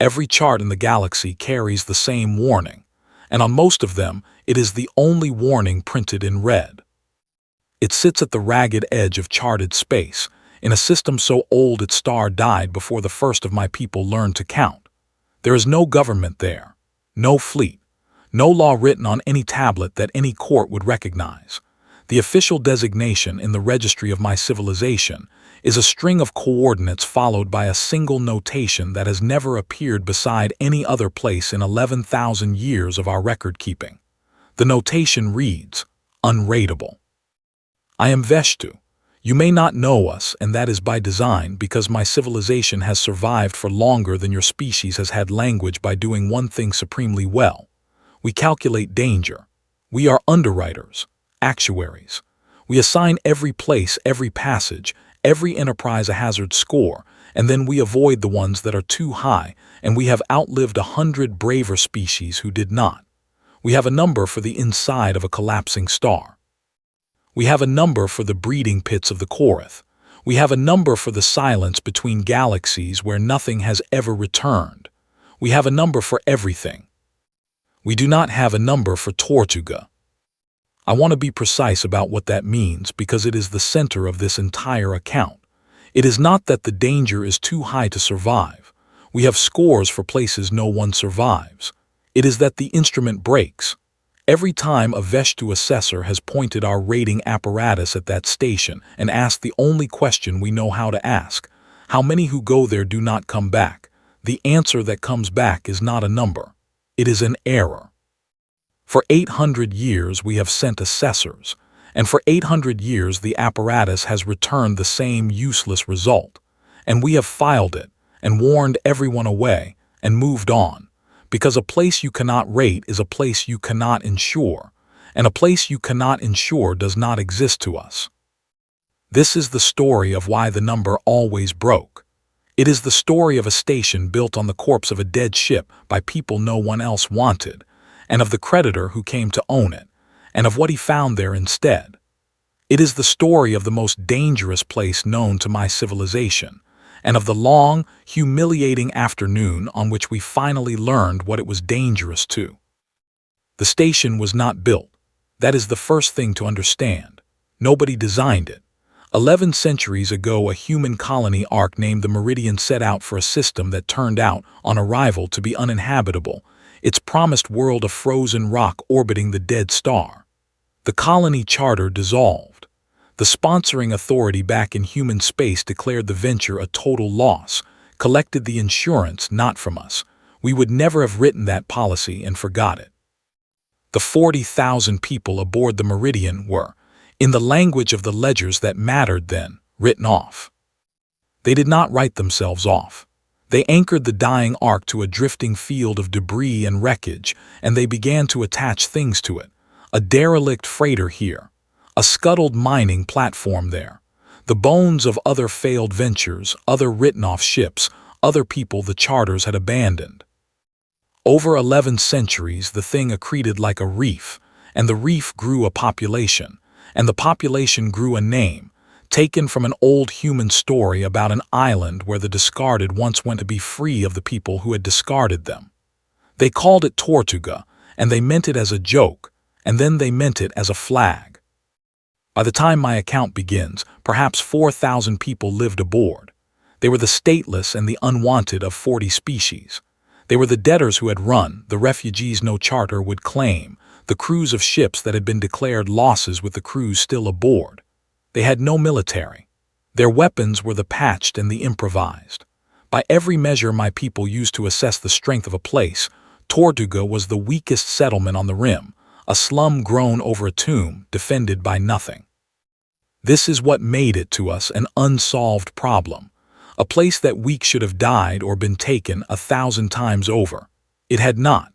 Every chart in the galaxy carries the same warning, and on most of them, it is the only warning printed in red. It sits at the ragged edge of charted space, in a system so old its star died before the first of my people learned to count. There is no government there, no fleet, no law written on any tablet that any court would recognize. The official designation in the registry of my civilization is a string of coordinates followed by a single notation that has never appeared beside any other place in 11,000 years of our record-keeping. The notation reads, "Unrateable." I am Veshtu. You may not know us, and that is by design, because my civilization has survived for longer than your species has had language by doing one thing supremely well. We calculate danger. We are underwriters, actuaries. We assign every place, every passage, every enterprise a hazard score, and then we avoid the ones that are too high, and we have outlived 100 braver species who did not. We have a number for the inside of a collapsing star. We have a number for the breeding pits of the Korath. We have a number for the silence between galaxies where nothing has ever returned. We have a number for everything. We do not have a number for Tortuga. I want to be precise about what that means because it is the center of this entire account. It is not that the danger is too high to survive. We have scores for places no one survives. It is that the instrument breaks. Every time a Veshtu assessor has pointed our rating apparatus at that station and asked the only question we know how to ask, how many who go there do not come back, the answer that comes back is not a number. It is an error. For 800 years we have sent assessors, and for 800 years the apparatus has returned the same useless result, and we have filed it and warned everyone away and moved on. Because a place you cannot rate is a place you cannot insure, and a place you cannot insure does not exist to us. This is the story of why the number always broke. It is the story of a station built on the corpse of a dead ship by people no one else wanted, and of the creditor who came to own it, and of what he found there instead. It is the story of the most dangerous place known to my civilization, and of the long, humiliating afternoon on which we finally learned what it was dangerous to. The station was not built. That is the first thing to understand. Nobody designed it. 11 centuries ago, a human colony ark named the Meridian set out for a system that turned out, on arrival, to be uninhabitable, its promised world of frozen rock orbiting the dead star. The colony charter dissolved. The sponsoring authority back in human space declared the venture a total loss, collected the insurance not from us. We would never have written that policy and forgot it. The 40,000 people aboard the Meridian were, in the language of the ledgers that mattered then, written off. They did not write themselves off. They anchored the dying ark to a drifting field of debris and wreckage, and they began to attach things to it. A derelict freighter here, a scuttled mining platform there, the bones of other failed ventures, other written-off ships, other people the charters had abandoned. Over 11 centuries the thing accreted like a reef, and the reef grew a population, and the population grew a name, taken from an old human story about an island where the discarded once went to be free of the people who had discarded them. They called it Tortuga, and they meant it as a joke, and then they meant it as a flag. By the time my account begins, perhaps 4,000 people lived aboard. They were the stateless and the unwanted of 40 species. They were the debtors who had run, the refugees no charter would claim, the crews of ships that had been declared losses with the crews still aboard. They had no military. Their weapons were the patched and the improvised. By every measure my people used to assess the strength of a place, Tortuga was the weakest settlement on the rim, a slum grown over a tomb, defended by nothing. This is what made it to us an unsolved problem, a place that weak should have died or been taken 1,000 times over. It had not.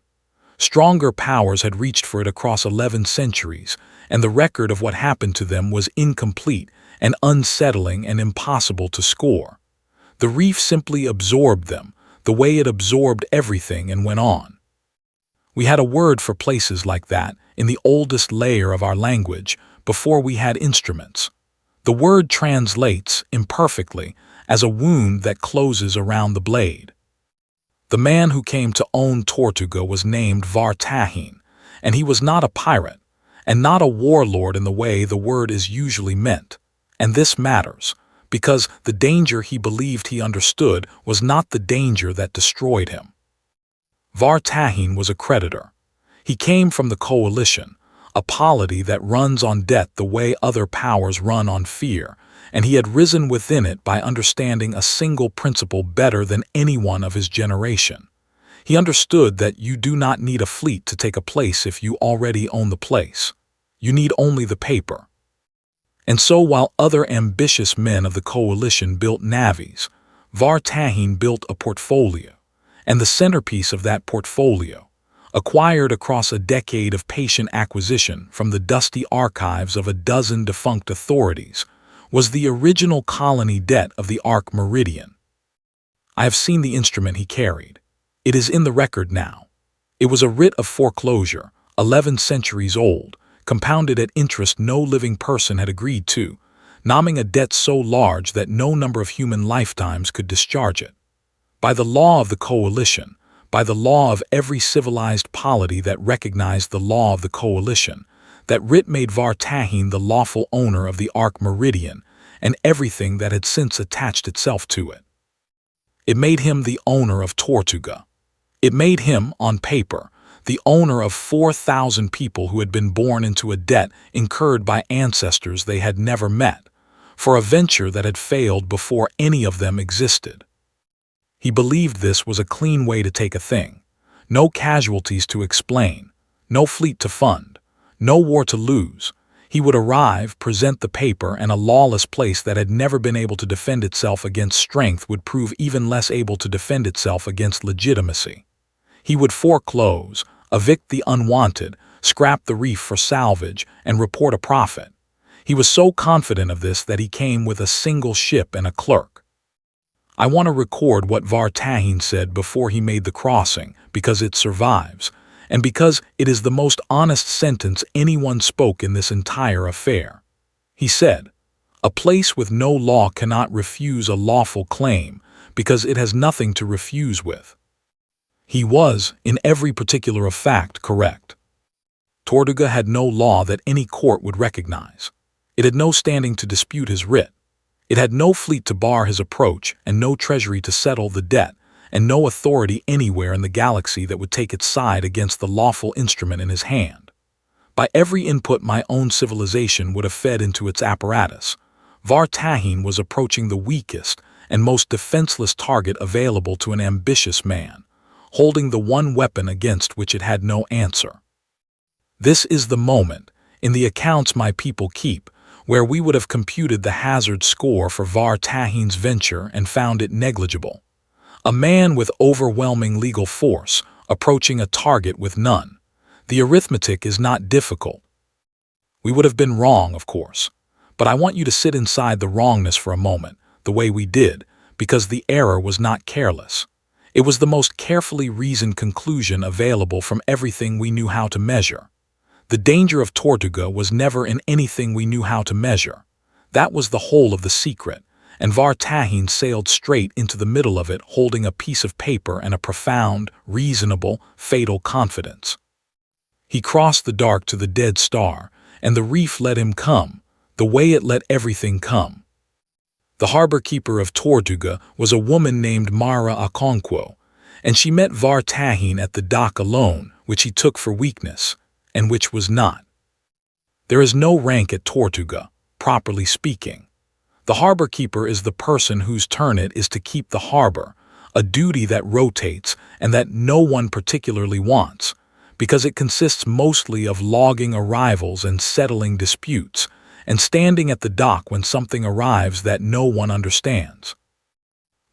Stronger powers had reached for it across 11 centuries, and the record of what happened to them was incomplete and unsettling and impossible to score. The reef simply absorbed them, the way it absorbed everything, and went on. We had a word for places like that in the oldest layer of our language before we had instruments. The word translates, imperfectly, as a wound that closes around the blade. The man who came to own Tortuga was named Vartahin, and he was not a pirate, and not a warlord in the way the word is usually meant. And this matters, because the danger he believed he understood was not the danger that destroyed him. Vartahin was a creditor. He came from the coalition, a polity that runs on debt the way other powers run on fear, and he had risen within it by understanding a single principle better than anyone of his generation. He understood that you do not need a fleet to take a place if you already own the place. You need only the paper. And so while other ambitious men of the coalition built navies, Vartahin built a portfolio, and the centerpiece of that portfolio, acquired across a decade of patient acquisition from the dusty archives of a dozen defunct authorities, was the original colony debt of the Arc Meridian. I have seen the instrument he carried. It is in the record now. It was a writ of foreclosure, 11 centuries old, compounded at interest no living person had agreed to, nomming a debt so large that no number of human lifetimes could discharge it. By the law of the coalition, by the law of every civilized polity that recognized the law of the coalition, that writ made Vartahin the lawful owner of the Arc Meridian and everything that had since attached itself to it. It made him the owner of Tortuga. It made him, on paper, the owner of 4,000 people who had been born into a debt incurred by ancestors they had never met, for a venture that had failed before any of them existed. He believed this was a clean way to take a thing, no casualties to explain, no fleet to fund, no war to lose. He would arrive, present the paper, and a lawless place that had never been able to defend itself against strength would prove even less able to defend itself against legitimacy. He would foreclose, evict the unwanted, scrap the reef for salvage, and report a profit. He was so confident of this that he came with a single ship and a clerk. I want to record what Vartahin said before he made the crossing, because it survives, and because it is the most honest sentence anyone spoke in this entire affair. He said, "A place with no law cannot refuse a lawful claim, because it has nothing to refuse with." He was, in every particular of fact, correct. Tortuga had no law that any court would recognize. It had no standing to dispute his writ. It had no fleet to bar his approach, and no treasury to settle the debt, and no authority anywhere in the galaxy that would take its side against the lawful instrument in his hand. By every input my own civilization would have fed into its apparatus, Vartahin was approaching the weakest and most defenseless target available to an ambitious man, holding the one weapon against which it had no answer. This is the moment, in the accounts my people keep, where we would have computed the hazard score for Vartahin's venture and found it negligible. A man with overwhelming legal force, approaching a target with none. The arithmetic is not difficult. We would have been wrong, of course, but I want you to sit inside the wrongness for a moment, the way we did, because the error was not careless. It was the most carefully reasoned conclusion available from everything we knew how to measure. The danger of Tortuga was never in anything we knew how to measure. That was the whole of the secret, and Vartahin sailed straight into the middle of it holding a piece of paper and a profound, reasonable, fatal confidence. He crossed the dark to the dead star, and the reef let him come, the way it let everything come. The harbor keeper of Tortuga was a woman named Mara Okonkwo, and she met Vartahin at the dock alone, which he took for weakness, and which was not. There is no rank at Tortuga, properly speaking. The harbor keeper is the person whose turn it is to keep the harbor, a duty that rotates and that no one particularly wants, because it consists mostly of logging arrivals and settling disputes, and standing at the dock when something arrives that no one understands.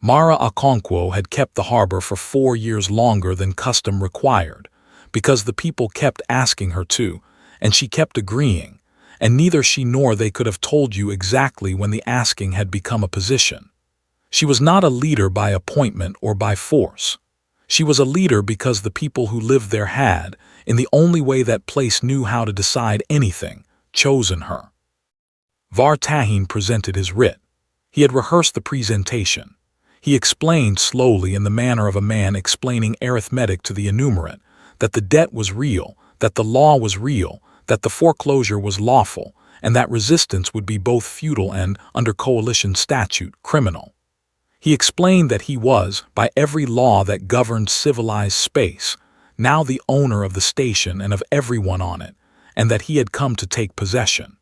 Mara Okonkwo had kept the harbor for 4 years longer than custom required, because the people kept asking her to, and she kept agreeing, and neither she nor they could have told you exactly when the asking had become a position. She was not a leader by appointment or by force. She was a leader because the people who lived there had, in the only way that place knew how to decide anything, chosen her. Vartahin presented his writ. He had rehearsed the presentation. He explained slowly in the manner of a man explaining arithmetic to the enumerate, that the debt was real, that the law was real, that the foreclosure was lawful, and that resistance would be both futile and, under coalition statute, criminal. He explained that he was, by every law that governed civilized space, now the owner of the station and of everyone on it, and that he had come to take possession.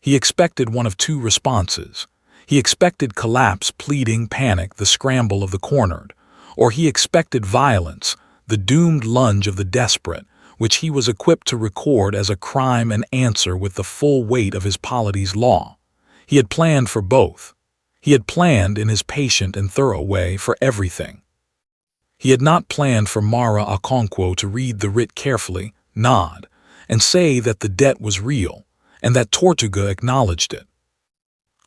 He expected one of two responses. He expected collapse, pleading, panic, the scramble of the cornered, or he expected violence, the doomed lunge of the desperate, which he was equipped to record as a crime and answer with the full weight of his polity's law. He had planned for both. He had planned in his patient and thorough way for everything. He had not planned for Mara Okonkwo to read the writ carefully, nod, and say that the debt was real, and that Tortuga acknowledged it.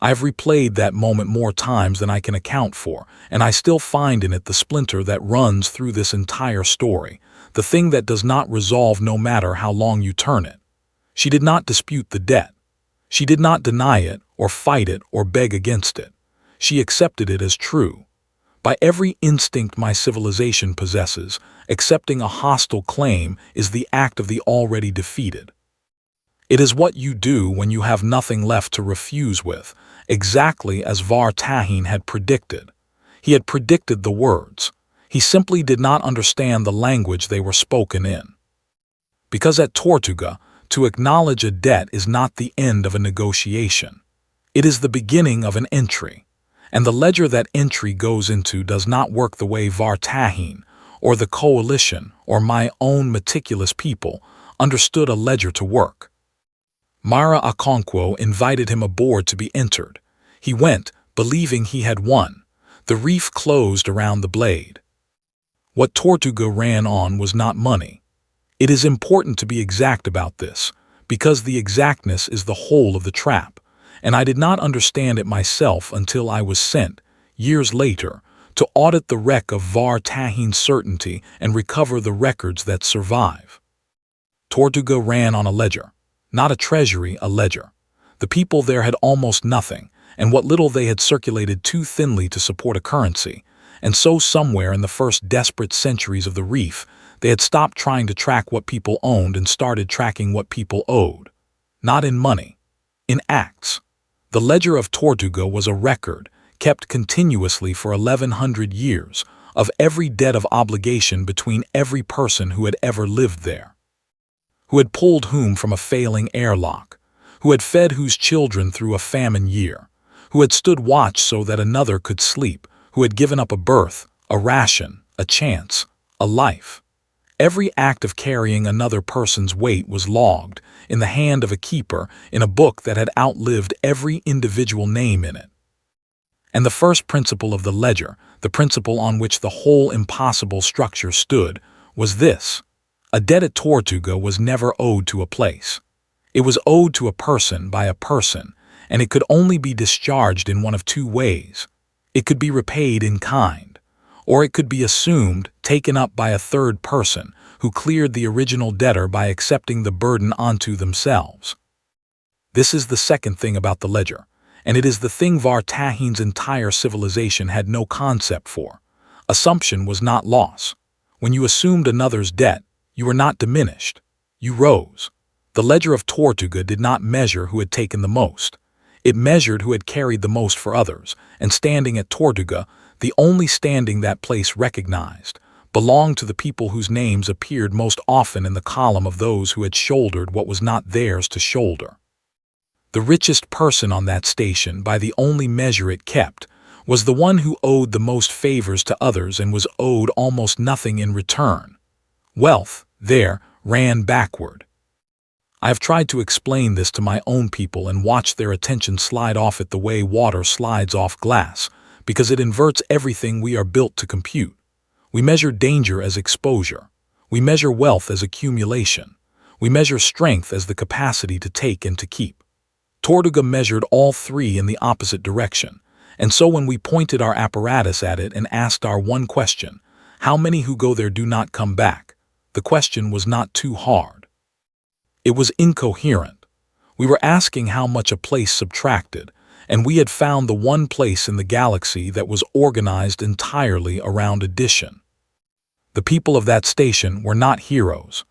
I have replayed that moment more times than I can account for, and I still find in it the splinter that runs through this entire story, the thing that does not resolve no matter how long you turn it. She did not dispute the debt. She did not deny it, or fight it, or beg against it. She accepted it as true. By every instinct my civilization possesses, accepting a hostile claim is the act of the already defeated. It is what you do when you have nothing left to refuse with, exactly as Var-Tahin had predicted. He had predicted the words. He simply did not understand the language they were spoken in. Because at Tortuga, to acknowledge a debt is not the end of a negotiation. It is the beginning of an entry. And the ledger that entry goes into does not work the way Var-Tahin, or the coalition, or my own meticulous people understood a ledger to work. Mara Okonkwo invited him aboard to be entered. He went, believing he had won. The reef closed around the blade. What Tortuga ran on was not money. It is important to be exact about this, because the exactness is the whole of the trap, and I did not understand it myself until I was sent, years later, to audit the wreck of Var-Tahin's certainty and recover the records that survive. Tortuga ran on a ledger. Not a treasury, a ledger. The people there had almost nothing, and what little they had circulated too thinly to support a currency, and so somewhere in the first desperate centuries of the reef, they had stopped trying to track what people owned and started tracking what people owed. Not in money, in acts. The ledger of Tortuga was a record, kept continuously for 1100 years, of every debt of obligation between every person who had ever lived there. Who had pulled whom from a failing airlock, who had fed whose children through a famine year, who had stood watch so that another could sleep, who had given up a berth, a ration, a chance, a life. Every act of carrying another person's weight was logged, in the hand of a keeper, in a book that had outlived every individual name in it. And the first principle of the ledger, the principle on which the whole impossible structure stood, was this. A debt at Tortuga was never owed to a place. It was owed to a person by a person, and it could only be discharged in one of two ways. It could be repaid in kind, or it could be assumed, taken up by a third person, who cleared the original debtor by accepting the burden onto themselves. This is the second thing about the ledger, and it is the thing Var-Tahin's entire civilization had no concept for. Assumption was not loss. When you assumed another's debt, you were not diminished. You rose. The ledger of Tortuga did not measure who had taken the most. It measured who had carried the most for others, and standing at Tortuga, the only standing that place recognized, belonged to the people whose names appeared most often in the column of those who had shouldered what was not theirs to shoulder. The richest person on that station, by the only measure it kept, was the one who owed the most favors to others and was owed almost nothing in return. Wealth, there, ran backward. I have tried to explain this to my own people and watched their attention slide off it the way water slides off glass, because it inverts everything we are built to compute. We measure danger as exposure. We measure wealth as accumulation. We measure strength as the capacity to take and to keep. Tortuga measured all three in the opposite direction, and so when we pointed our apparatus at it and asked our one question, how many who go there do not come back, the question was not too hard. It was incoherent. We were asking how much a place subtracted, and we had found the one place in the galaxy that was organized entirely around addition. The people of that station were not heroes.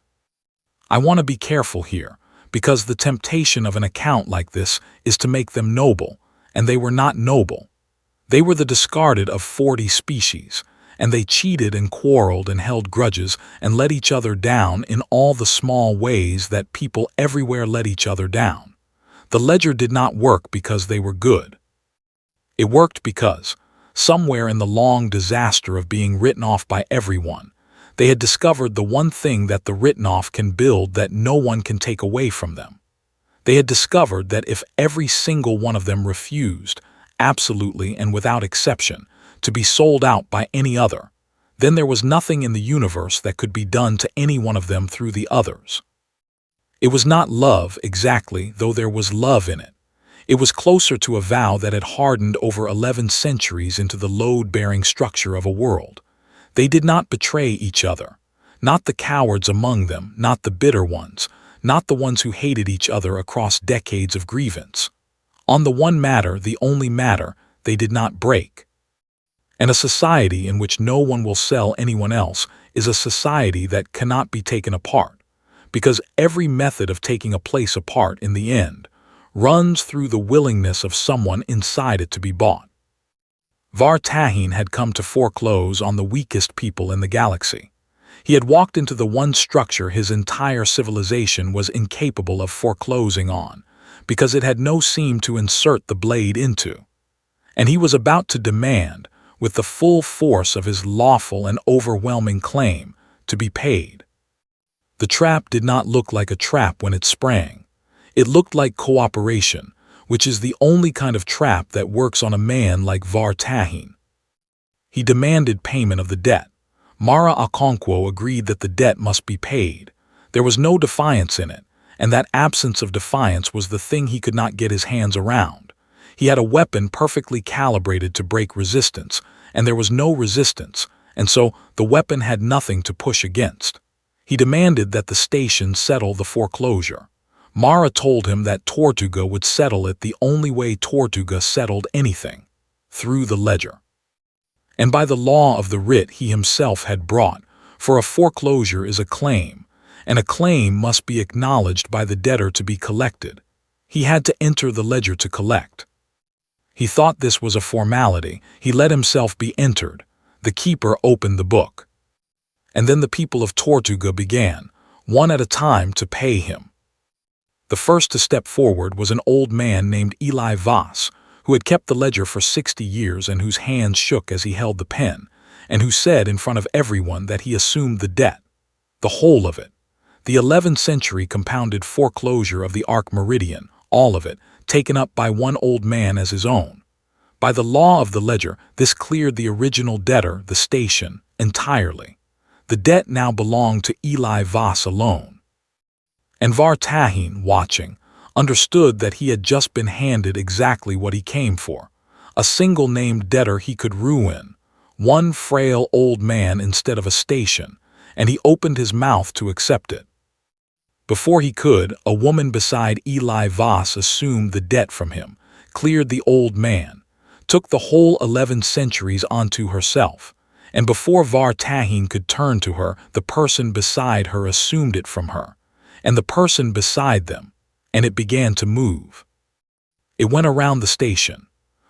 I want to be careful here, because the temptation of an account like this is to make them noble, and they were not noble. They were the discarded of 40 species, and they cheated and quarreled and held grudges and let each other down in all the small ways that people everywhere let each other down. The ledger did not work because they were good. It worked because, somewhere in the long disaster of being written off by everyone, they had discovered the one thing that the written off can build that no one can take away from them. They had discovered that if every single one of them refused, absolutely and without exception, to be sold out by any other, then there was nothing in the universe that could be done to any one of them through the others. It was not love exactly, though there was love in it. It was closer to a vow that had hardened over 11 centuries into the load-bearing structure of a world. They did not betray each other, not the cowards among them, not the bitter ones, not the ones who hated each other across decades of grievance. On the one matter, the only matter, they did not break. And a society in which no one will sell anyone else is a society that cannot be taken apart, because every method of taking a place apart in the end runs through the willingness of someone inside it to be bought. Vartahin had come to foreclose on the weakest people in the galaxy. He had walked into the one structure his entire civilization was incapable of foreclosing on, because it had no seam to insert the blade into. And he was about to demand, with the full force of his lawful and overwhelming claim, to be paid. The trap did not look like a trap when it sprang. It looked like cooperation, which is the only kind of trap that works on a man like Vartahin. He demanded payment of the debt. Mara Okonkwo agreed that the debt must be paid. There was no defiance in it, and that absence of defiance was the thing he could not get his hands around. He had a weapon perfectly calibrated to break resistance, and there was no resistance, and so the weapon had nothing to push against. He demanded that the station settle the foreclosure. Mara told him that Tortuga would settle it the only way Tortuga settled anything, through the ledger. And by the law of the writ he himself had brought, for a foreclosure is a claim, and a claim must be acknowledged by the debtor to be collected. He had to enter the ledger to collect. He thought this was a formality. He let himself be entered. The keeper opened the book. And then the people of Tortuga began, one at a time, to pay him. The first to step forward was an old man named Eli Voss, who had kept the ledger for 60 years and whose hands shook as he held the pen, and who said in front of everyone that he assumed the debt, the whole of it, the 11th-century compounded foreclosure of the Arc Meridian, all of it, taken up by one old man as his own. By the law of the ledger, this cleared the original debtor, the station, entirely. The debt now belonged to Eli Voss alone. And Vartahin, watching, understood that he had just been handed exactly what he came for, a single named debtor he could ruin, one frail old man instead of a station, and he opened his mouth to accept it. Before he could, a woman beside Eli Voss assumed the debt from him, cleared the old man, took the whole 11 centuries onto herself, and before Vartahin could turn to her, the person beside her assumed it from her, and the person beside them, and it began to move. It went around the station,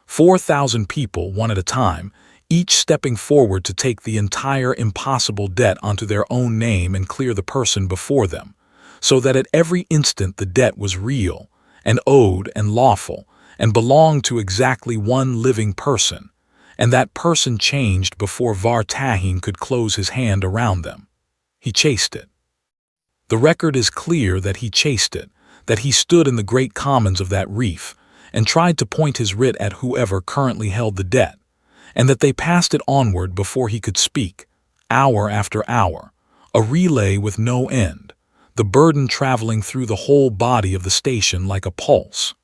4,000 people one at a time, each stepping forward to take the entire impossible debt onto their own name and clear the person before them, so that at every instant the debt was real, and owed and lawful, and belonged to exactly one living person, and that person changed before Vartahin could close his hand around them. He chased it. The record is clear that he chased it, that he stood in the great commons of that reef and tried to point his writ at whoever currently held the debt, and that they passed it onward before he could speak, hour after hour, a relay with no end, the burden traveling through the whole body of the station like a pulse.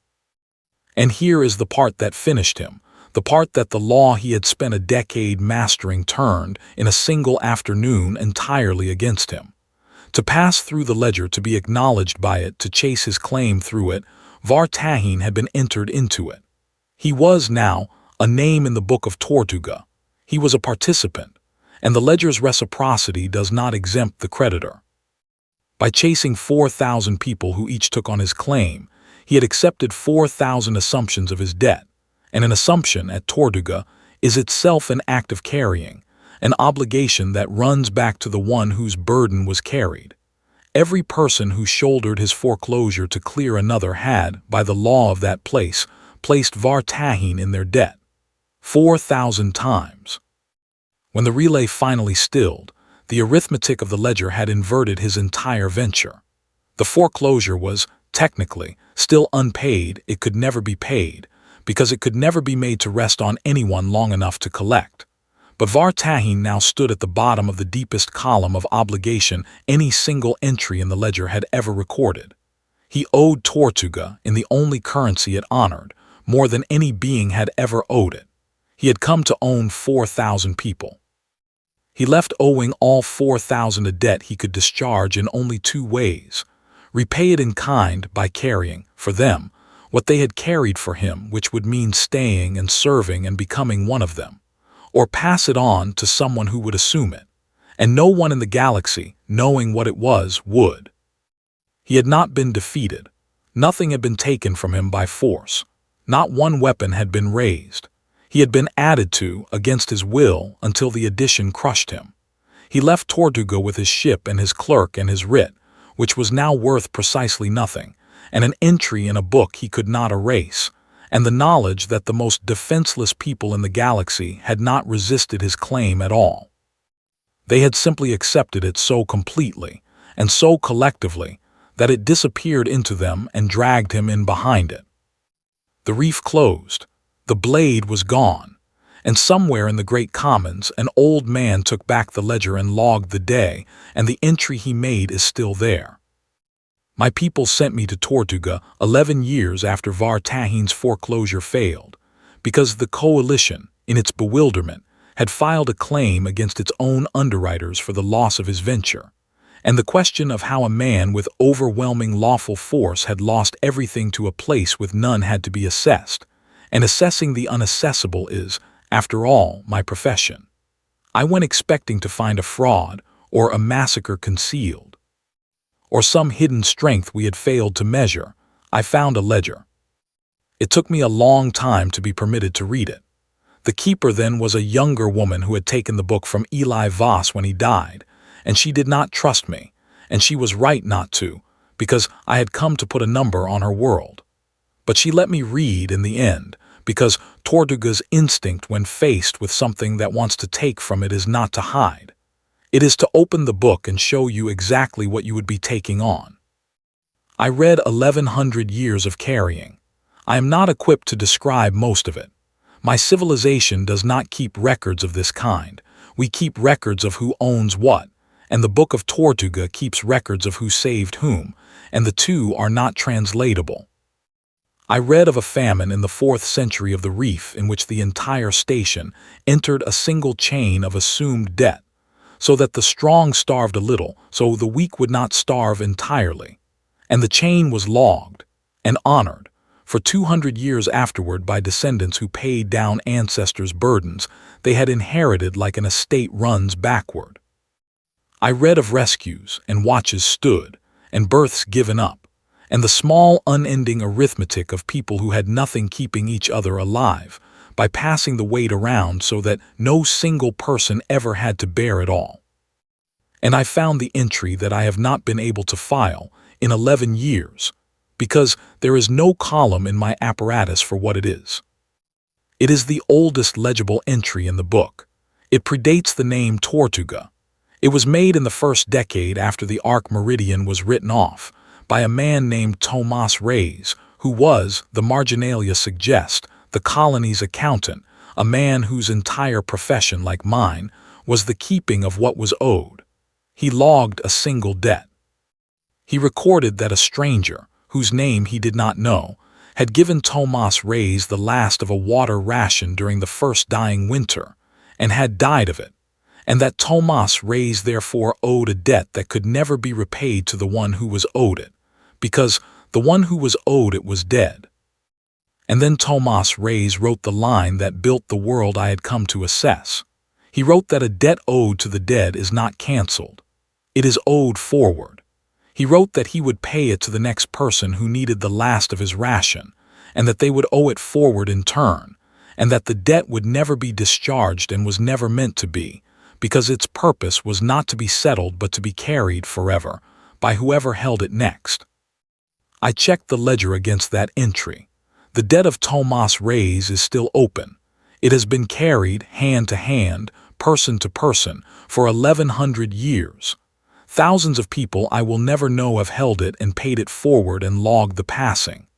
And here is the part that finished him, the part that the law he had spent a decade mastering turned, in a single afternoon, entirely against him. To pass through the ledger, to be acknowledged by it, to chase his claim through it, Vartahin had been entered into it. He was now a name in the book of Tortuga. He was a participant, and the ledger's reciprocity does not exempt the creditor. By chasing 4,000 people who each took on his claim, he had accepted 4,000 assumptions of his debt, and an assumption at Tortuga is itself an act of carrying, an obligation that runs back to the one whose burden was carried. Every person who shouldered his foreclosure to clear another had, by the law of that place, placed Vartahin in their debt 4,000 times. When the relay finally stilled, the arithmetic of the ledger had inverted his entire venture. The foreclosure was, technically, still unpaid. It could never be paid, because it could never be made to rest on anyone long enough to collect. But Vartahin now stood at the bottom of the deepest column of obligation any single entry in the ledger had ever recorded. He owed Tortuga, in the only currency it honored, more than any being had ever owed it. He had come to own 4,000 people. He left owing all 4,000 a debt he could discharge in only two ways: repay it in kind by carrying, for them, what they had carried for him, which would mean staying and serving and becoming one of them, or pass it on to someone who would assume it, and no one in the galaxy, knowing what it was, would. He had not been defeated. Nothing had been taken from him by force. Not one weapon had been raised. He had been added to, against his will, until the addition crushed him. He left Tortuga with his ship and his clerk and his writ, which was now worth precisely nothing, and an entry in a book he could not erase, and the knowledge that the most defenseless people in the galaxy had not resisted his claim at all. They had simply accepted it so completely, and so collectively, that it disappeared into them and dragged him in behind it. The reef closed. The blade was gone, and somewhere in the great commons an old man took back the ledger and logged the day, and the entry he made is still there. My people sent me to Tortuga 11 years after Vartahin's foreclosure failed, because the coalition, in its bewilderment, had filed a claim against its own underwriters for the loss of his venture, and the question of how a man with overwhelming lawful force had lost everything to a place with none had to be assessed, and assessing the unassessable is, after all, my profession. I went expecting to find a fraud or a massacre concealed, or some hidden strength we had failed to measure. I found a ledger. It took me a long time to be permitted to read it. The keeper then was a younger woman who had taken the book from Eli Voss when he died, and she did not trust me, and she was right not to, because I had come to put a number on her world. But she let me read in the end, because Tortuga's instinct when faced with something that wants to take from it is not to hide. It is to open the book and show you exactly what you would be taking on. I read 1,100 years of carrying. I am not equipped to describe most of it. My civilization does not keep records of this kind. We keep records of who owns what, and the Book of Tortuga keeps records of who saved whom, and the two are not translatable. I read of a famine in the 4th century of the Reef in which the entire station entered a single chain of assumed debt, so that the strong starved a little, so the weak would not starve entirely, and the chain was logged and honored for 200 years afterward by descendants who paid down ancestors' burdens they had inherited like an estate runs backward. I read of rescues, and watches stood, and births given up, and the small unending arithmetic of people who had nothing keeping each other alive, by passing the weight around so that no single person ever had to bear it all. And I found the entry that I have not been able to file in 11 years, because there is no column in my apparatus for what it is. It is the oldest legible entry in the book. It predates the name Tortuga. It was made in the first decade after the arc meridian was written off, by a man named Tomas Reyes, who was, the marginalia suggest, the colony's accountant, a man whose entire profession, like mine, was the keeping of what was owed. He logged a single debt. He recorded that a stranger, whose name he did not know, had given Tomas Reyes the last of a water ration during the first dying winter, and had died of it, and that Tomas Reyes therefore owed a debt that could never be repaid to the one who was owed it, because the one who was owed it was dead. And then Thomas Reyes wrote the line that built the world I had come to assess. He wrote that a debt owed to the dead is not cancelled. It is owed forward. He wrote that he would pay it to the next person who needed the last of his ration, and that they would owe it forward in turn, and that the debt would never be discharged and was never meant to be, because its purpose was not to be settled but to be carried forever by whoever held it next. I checked the ledger against that entry. The debt of Thomas Reyes is still open. It has been carried hand to hand, person to person, for 1100 years. Thousands of people I will never know have held it and paid it forward and logged the passing.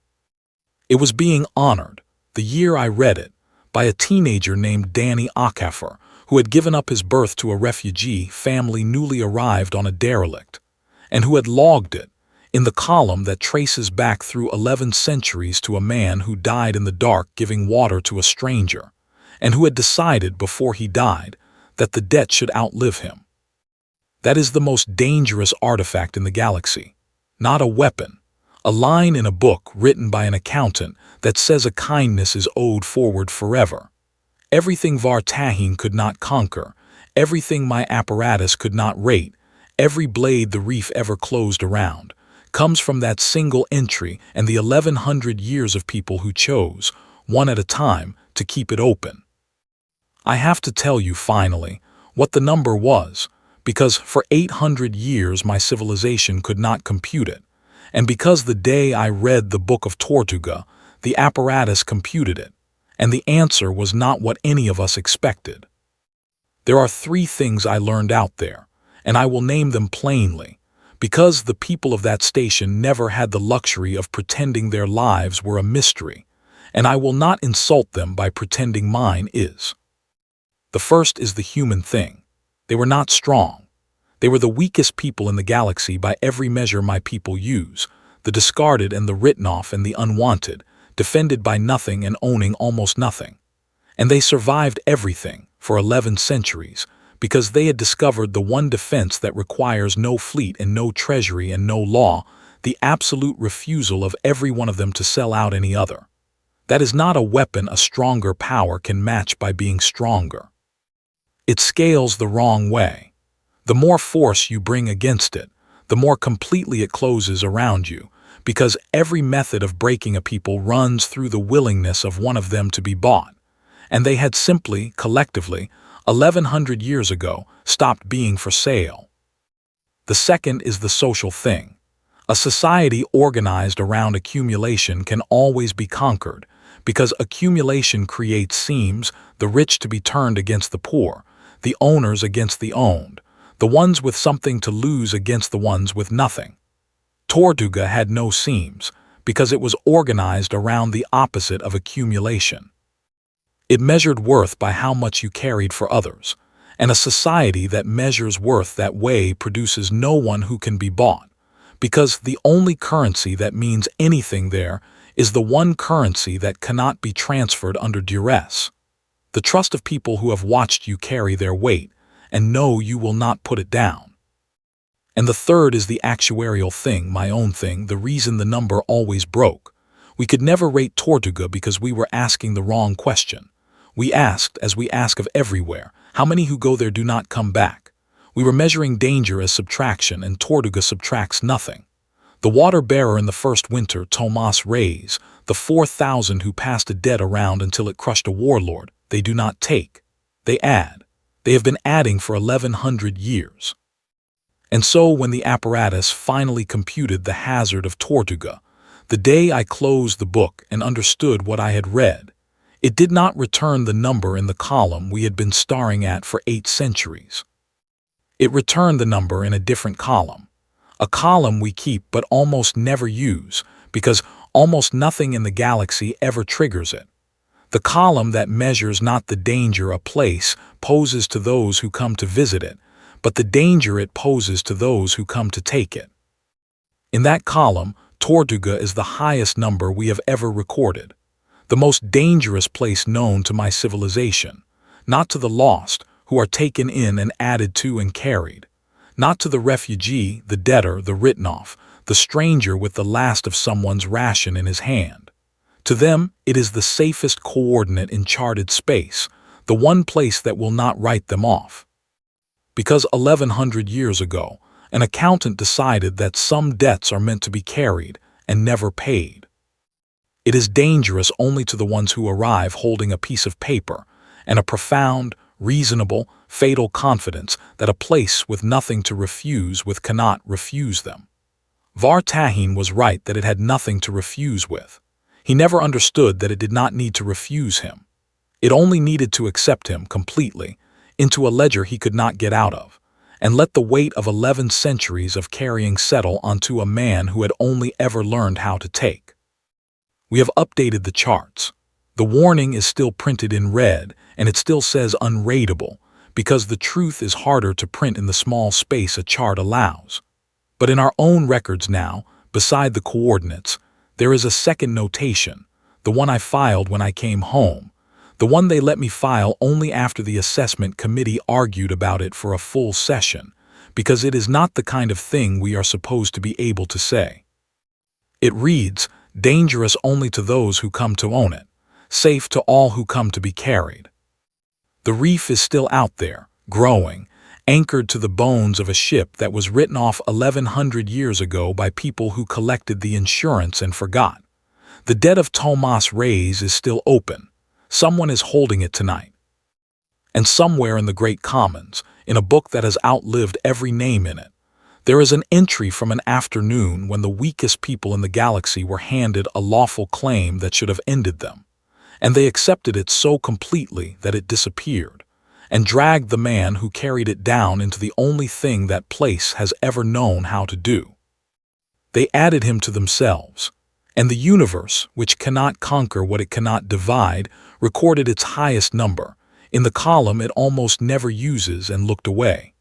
It was being honored, the year I read it, by a teenager named Bzl HFY, who had given up his birth to a refugee family newly arrived on a derelict, and who had logged it in the column that traces back through 11 centuries to a man who died in the dark giving water to a stranger, and who had decided before he died that the debt should outlive him. That is the most dangerous artifact in the galaxy, not a weapon, a line in a book written by an accountant that says a kindness is owed forward forever. Everything Vartahin could not conquer, everything my apparatus could not rate, every blade the reef ever closed around, comes from that single entry and the 1100 years of people who chose, one at a time, to keep it open. I have to tell you finally what the number was, because for 800 years my civilization could not compute it, and because the day I read the book of Tortuga, the apparatus computed it, and the answer was not what any of us expected. There are 3 things I learned out there, and I will name them plainly, because the people of that station never had the luxury of pretending their lives were a mystery, and I will not insult them by pretending mine is. The first is the human thing. They were not strong. They were the weakest people in the galaxy by every measure my people use, the discarded and the written off and the unwanted, defended by nothing and owning almost nothing. And they survived everything for 11 centuries, because they had discovered the one defense that requires no fleet and no treasury and no law, the absolute refusal of every one of them to sell out any other. That is not a weapon a stronger power can match by being stronger. It scales the wrong way. The more force you bring against it, the more completely it closes around you, because every method of breaking a people runs through the willingness of one of them to be bought, and they had simply, collectively, 1100 years ago, stopped being for sale. The second is the social thing. A society organized around accumulation can always be conquered, because accumulation creates seams, the rich to be turned against the poor, the owners against the owned, the ones with something to lose against the ones with nothing. Tortuga had no seams, because it was organized around the opposite of accumulation. It measured worth by how much you carried for others, and a society that measures worth that way produces no one who can be bought, because the only currency that means anything there is the one currency that cannot be transferred under duress. The trust of people who have watched you carry their weight and know you will not put it down. And the third is the actuarial thing, my own thing, the reason the number always broke. We could never rate Tortuga because we were asking the wrong question. We asked, as we ask of everywhere, how many who go there do not come back. We were measuring danger as subtraction, and Tortuga subtracts nothing. The water-bearer in the first winter, Thomas Reyes, the 4,000 who passed a debt around until it crushed a warlord, they do not take. They add. They have been adding for 1100 years. And so when the apparatus finally computed the hazard of Tortuga, the day I closed the book and understood what I had read, it did not return the number in the column we had been staring at for 8 centuries. It returned the number in a different column, a column we keep but almost never use because almost nothing in the galaxy ever triggers it. The column that measures not the danger a place poses to those who come to visit it, but the danger it poses to those who come to take it. In that column, Tortuga is the highest number we have ever recorded, the most dangerous place known to my civilization, not to the lost, who are taken in and added to and carried, not to the refugee, the debtor, the written off, the stranger with the last of someone's ration in his hand, To them, it is the safest coordinate in charted space, the one place that will not write them off. Because 1100 years ago, an accountant decided that some debts are meant to be carried and never paid. It is dangerous only to the ones who arrive holding a piece of paper and a profound, reasonable, fatal confidence that a place with nothing to refuse with cannot refuse them. Vartahin was right that it had nothing to refuse with. He never understood that it did not need to refuse him. It only needed to accept him completely into a ledger he could not get out of, and let the weight of 11 centuries of carrying settle onto a man who had only ever learned how to take. We have updated the charts. The warning is still printed in red, and it still says unreadable, because the truth is harder to print in the small space a chart allows. But in our own records now, beside the coordinates, there is a second notation, the one I filed when I came home, the one they let me file only after the assessment committee argued about it for a full session, because it is not the kind of thing we are supposed to be able to say. It reads, dangerous only to those who come to own it, safe to all who come to be carried. The reef is still out there, growing, anchored to the bones of a ship that was written off 1100 years ago by people who collected the insurance and forgot. The debt of Thomas Reyes is still open. Someone is holding it tonight. And somewhere in the Great Commons, in a book that has outlived every name in it, there is an entry from an afternoon when the weakest people in the galaxy were handed a lawful claim that should have ended them, and they accepted it so completely that it disappeared, and dragged the man who carried it down into the only thing that place has ever known how to do. They added him to themselves, and the universe, which cannot conquer what it cannot divide, recorded its highest number, in the column it almost never uses, and looked away.